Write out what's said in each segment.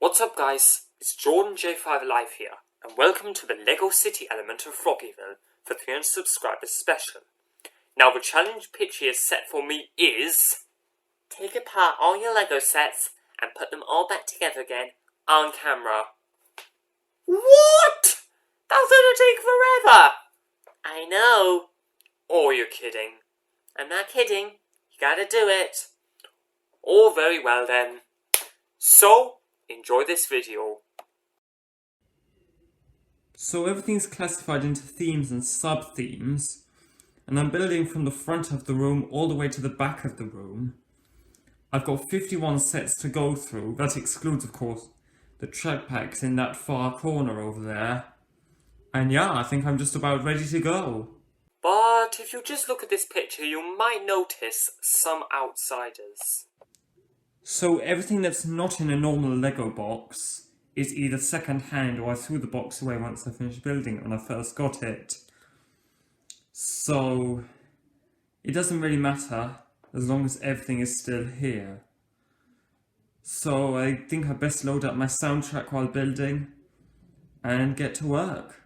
What's up guys, it's Jordan J5 Alive here, and welcome to the LEGO City element of Froggyville for 300 subscribers special. Now the challenge pitch here set for me is... take apart all your LEGO sets and put them all back together again on camera. What? That's gonna take forever! I know. Oh, you're kidding. I'm not kidding. You gotta do it. All very well then. So, enjoy this video. So everything's classified into themes and sub-themes, and I'm building from the front of the room all the way to the back of the room. I've got 51 sets to go through. That excludes, of course, the track packs in that far corner over there. And yeah, I think I'm just about ready to go. But if you just look at this picture, you might notice some outsiders. So everything that's not in a normal Lego box is either second-hand or I threw the box away once I finished building it when I first got it. So it doesn't really matter as long as everything is still here. So I think I best load up my soundtrack while building and get to work.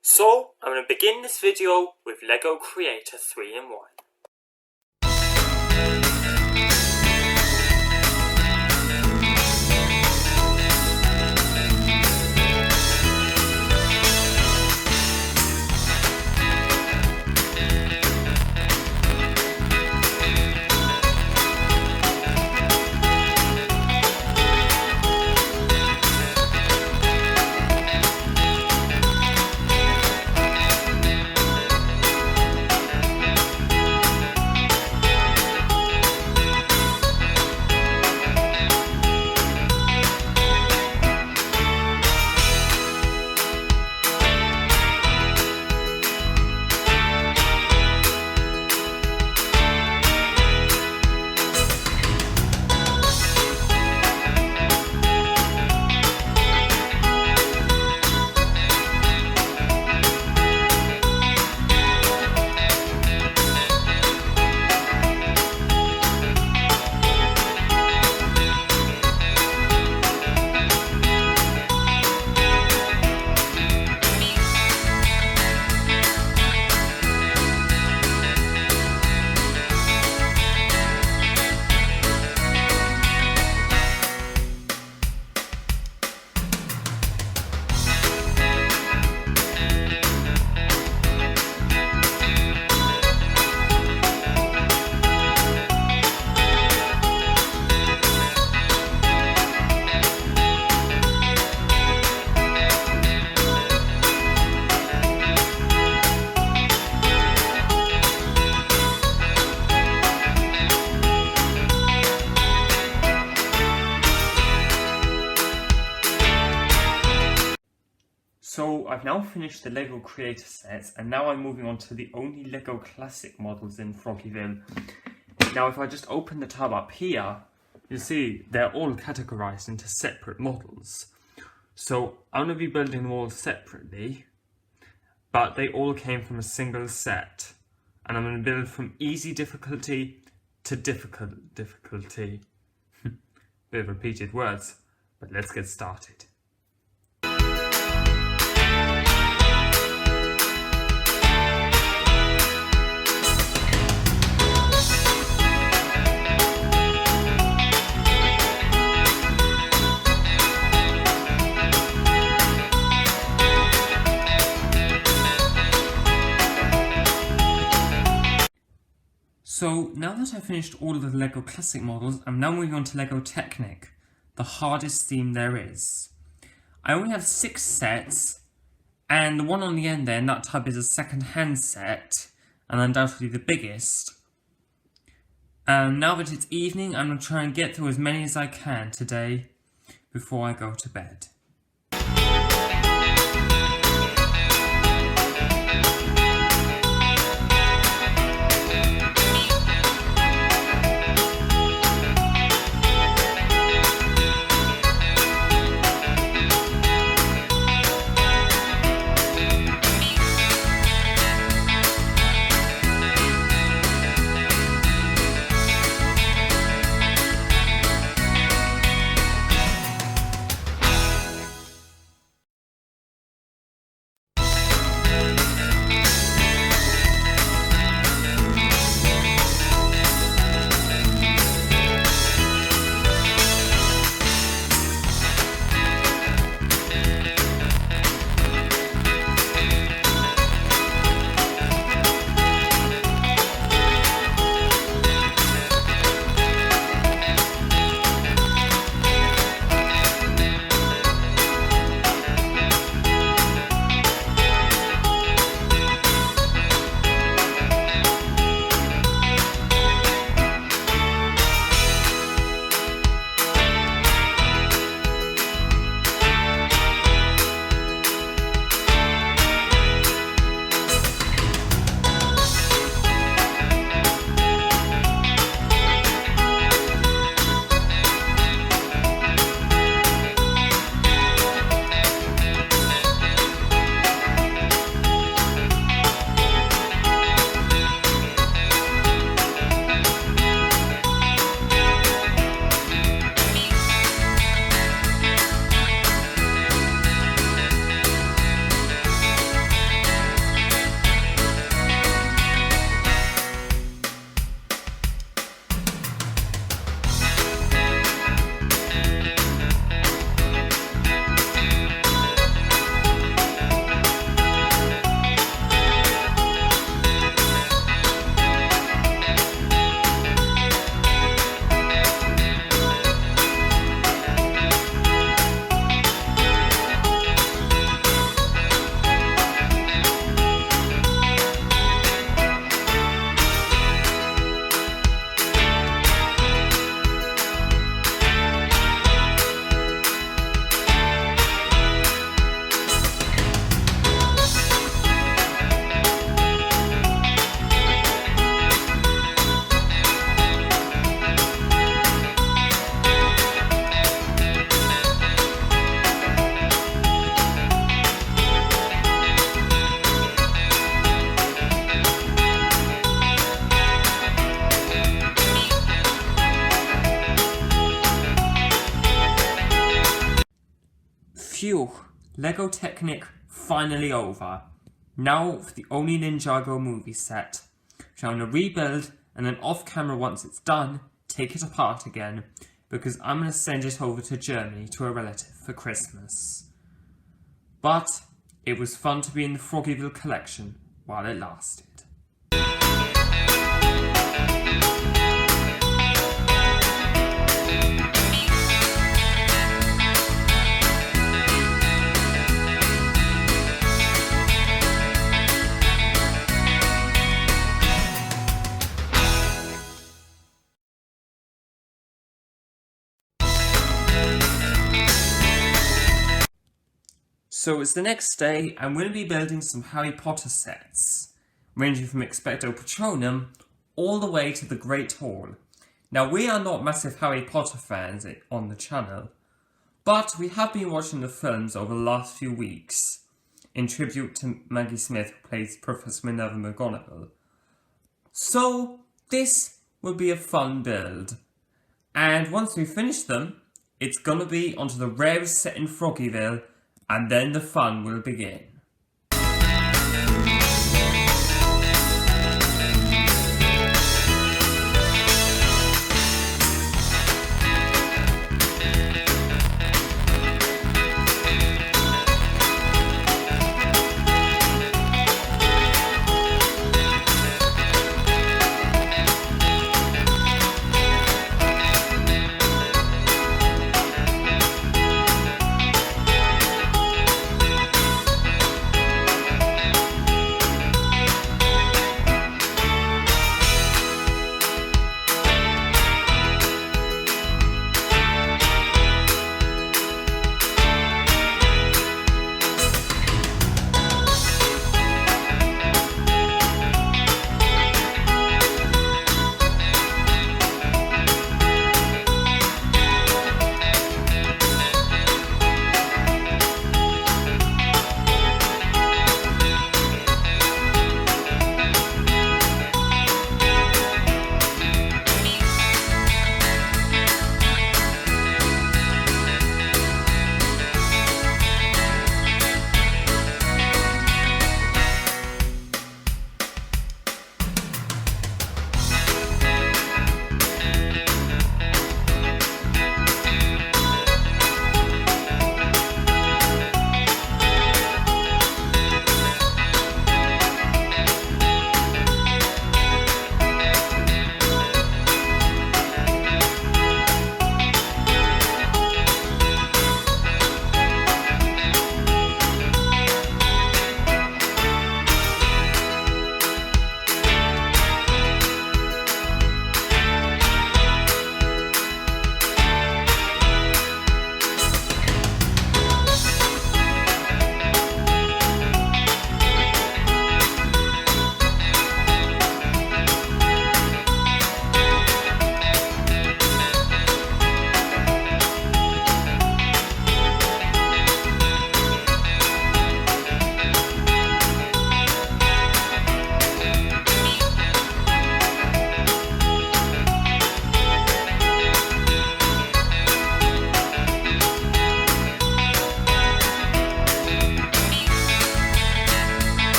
So, I'm going to begin this video with LEGO Creator 3-in-1. So I've now finished the LEGO Creator sets, and now I'm moving on to the only LEGO Classic models in Froggyville. Now if I just open the tab up here, you'll see they're all categorized into separate models. So I'm going to be building them all separately, but they all came from a single set. And I'm going to build from easy difficulty to difficult difficulty. Bit of repeated words, but let's get started. So now that I've finished all of the LEGO Classic models, I'm now moving on to LEGO Technic, the hardest theme there is. I only have 6 sets, and the one on the end there in that tub is a second-hand set, and undoubtedly the biggest. Now that it's evening, I'm going to try and get through as many as I can today before I go to bed. Phew, Lego Technic finally over. Now for the only Ninjago movie set, which I'm going to rebuild and then off camera once it's done, take it apart again, because I'm going to send it over to Germany to a relative for Christmas. But it was fun to be in the Froggyville collection while it lasted. So it's the next day, and we're going to be building some Harry Potter sets, ranging from Expecto Patronum all the way to the Great Hall. Now, we are not massive Harry Potter fans on the channel, but we have been watching the films over the last few weeks, in tribute to Maggie Smith, who plays Professor Minerva McGonagall. So, this will be a fun build, and once we finish them, it's going to be onto the rarest set in Froggyville, and then the fun will begin.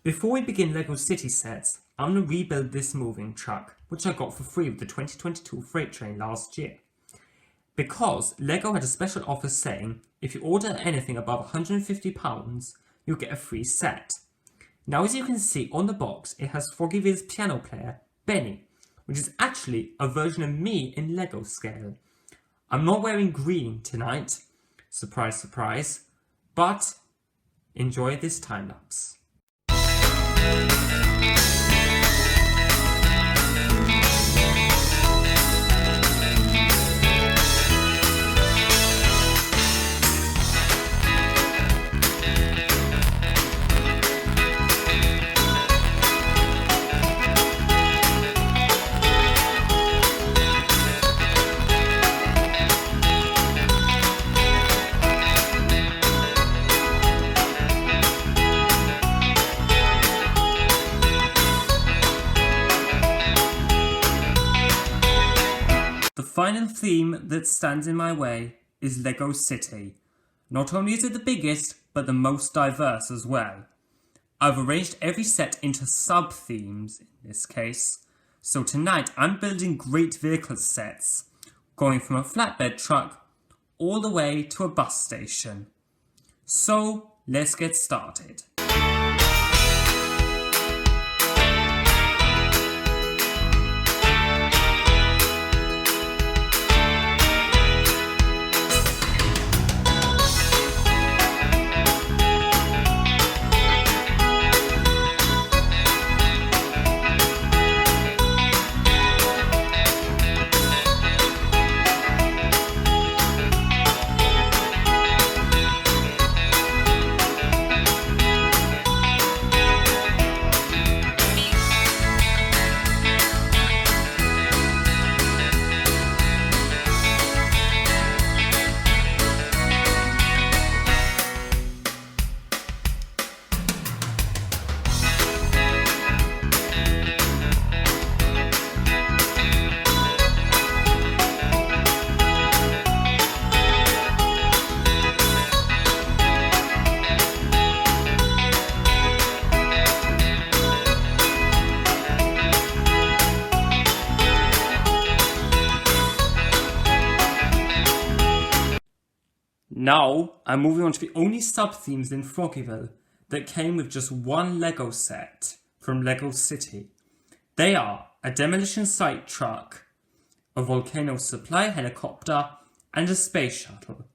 Before we begin LEGO City sets, I'm going to rebuild this moving truck, which I got for free with the 2022 freight train last year. Because LEGO had a special offer saying, if you order anything above £150, you'll get a free set. Now as you can see on the box, it has Froggyville's piano player, Benny, which is actually a version of me in LEGO scale. I'm not wearing green tonight, surprise surprise, but enjoy this time lapse. theme that stands in my way is Lego City. Not only is it the biggest, but the most diverse as well. I've arranged every set into sub-themes in this case. So tonight I'm building great vehicle sets, going from a flatbed truck all the way to a bus station. So let's get started. Now, I'm moving on to the only sub-themes in Froggyville that came with just one Lego set from Lego City. They are a demolition site truck, a volcano supply helicopter, and a space shuttle.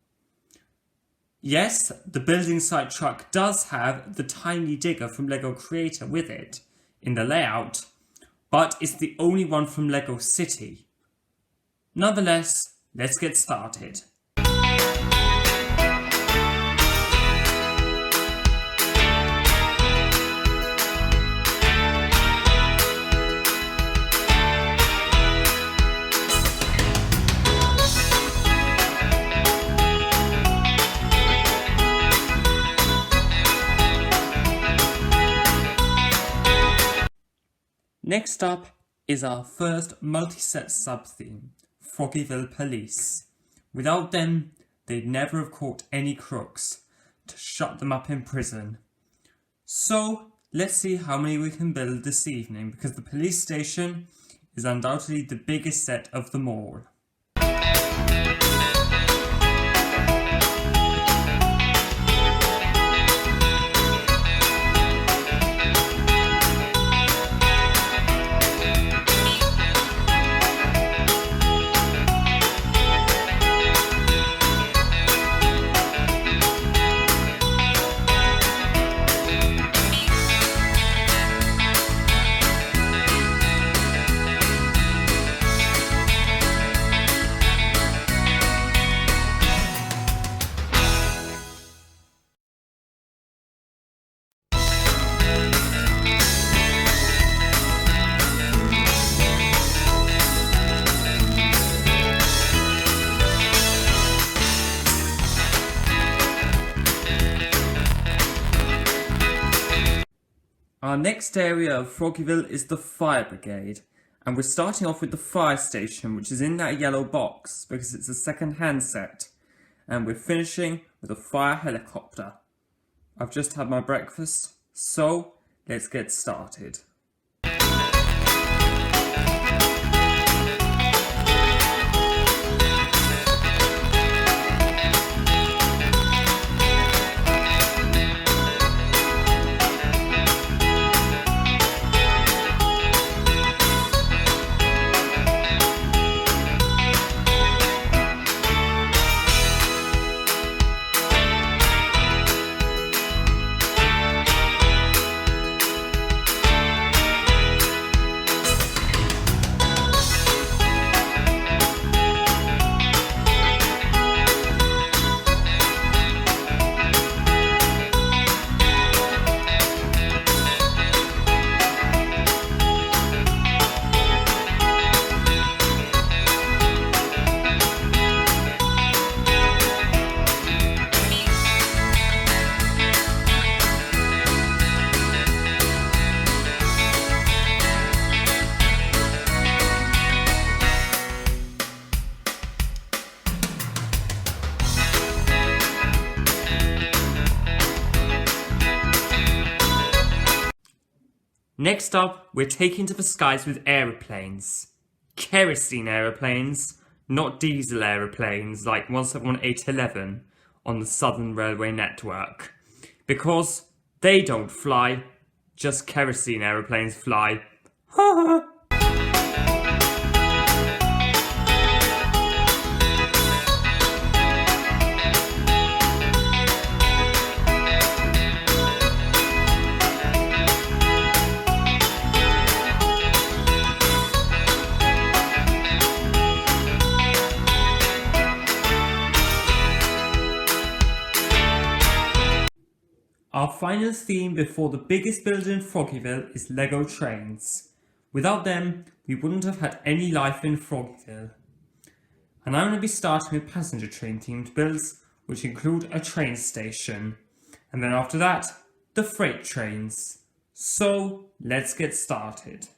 Yes, the building site truck does have the tiny digger from Lego Creator with it in the layout, but it's the only one from Lego City. Nonetheless, let's get started. Next up is our first multi-set sub-theme, Froggyville Police. Without them, they'd never have caught any crooks to shut them up in prison. So, let's see how many we can build this evening, because the police station is undoubtedly the biggest set of them all. Our next area of Froggyville is the Fire Brigade, and we're starting off with the fire station, which is in that yellow box because it's a second-hand set, and we're finishing with a fire helicopter. I've just had my breakfast, so let's get started. Next up, we're taking to the skies with aeroplanes. Kerosene aeroplanes, not diesel aeroplanes like 171811 on the Southern Railway network. Because they don't fly, just kerosene aeroplanes fly. Ha ha! Our final theme before the biggest building in Froggyville is Lego trains. Without them, we wouldn't have had any life in Froggyville. And I'm going to be starting with passenger train themed builds, which include a train station. And then after that, the freight trains. So, let's get started.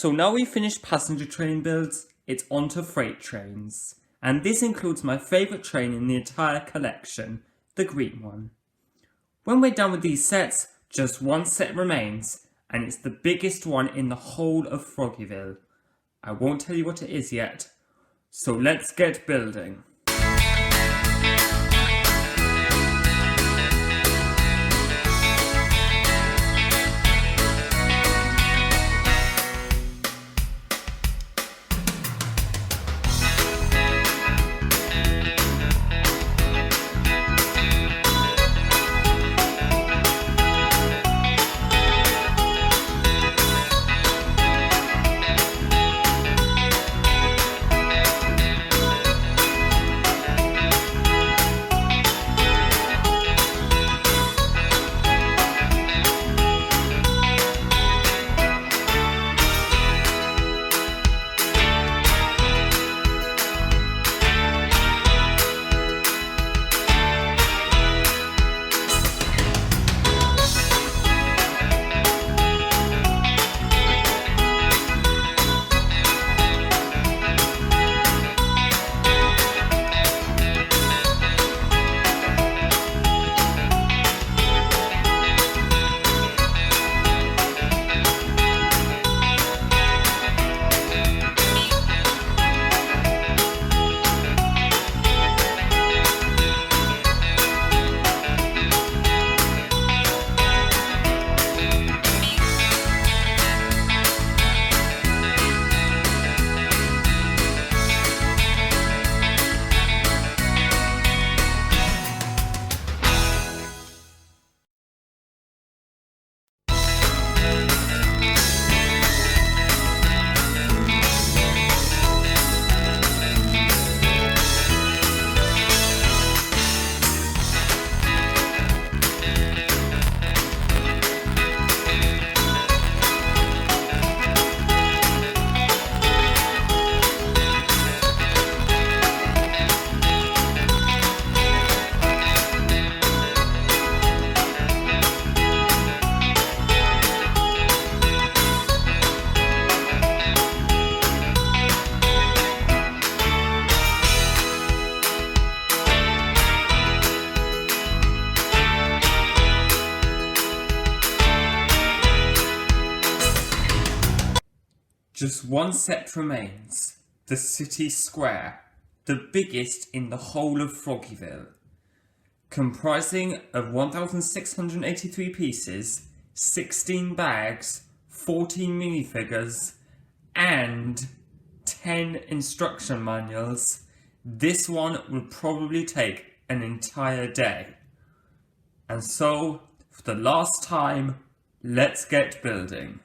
So now we've finished passenger train builds, it's on to freight trains. And this includes my favourite train in the entire collection, the green one. When we're done with these sets, just one set remains, and it's the biggest one in the whole of Froggyville. I won't tell you what it is yet, so let's get building. just one set remains, the city square, the biggest in the whole of Froggyville, comprising of 1,683 pieces, 16 bags, 14 minifigures, and 10 instruction manuals. This one would probably take an entire day. And so, for the last time, let's get building.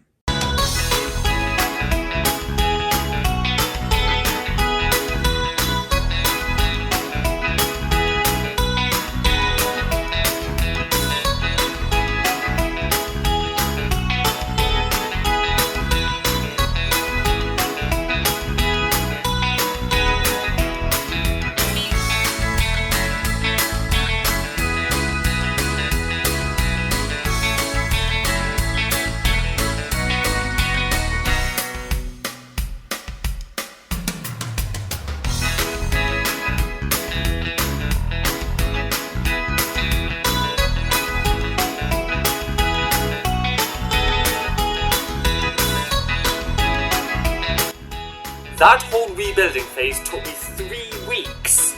That whole rebuilding phase took me 3 weeks,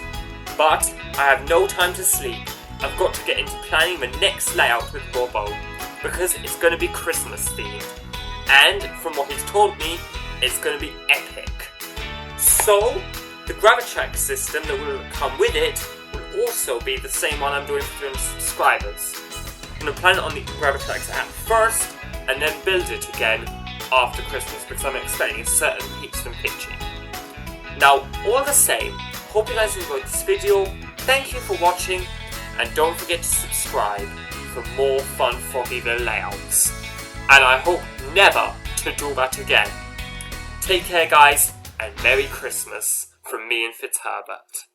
but I have no time to sleep. I've got to get into planning the next layout with Bobo, because it's going to be Christmas themed, and from what he's told me, it's going to be epic. So, the Gravitrack system that will come with it will also be the same one I'm doing for 300 subscribers. I'm going to plan it on the Gravitrax app first, and then build it again after Christmas, because I'm expecting certain peaks from pitching. Now, all the same, hope you guys enjoyed this video, thank you for watching, and don't forget to subscribe for more fun Froggyville layouts. And I hope never to do that again. Take care guys, and Merry Christmas from me and Fitzherbert.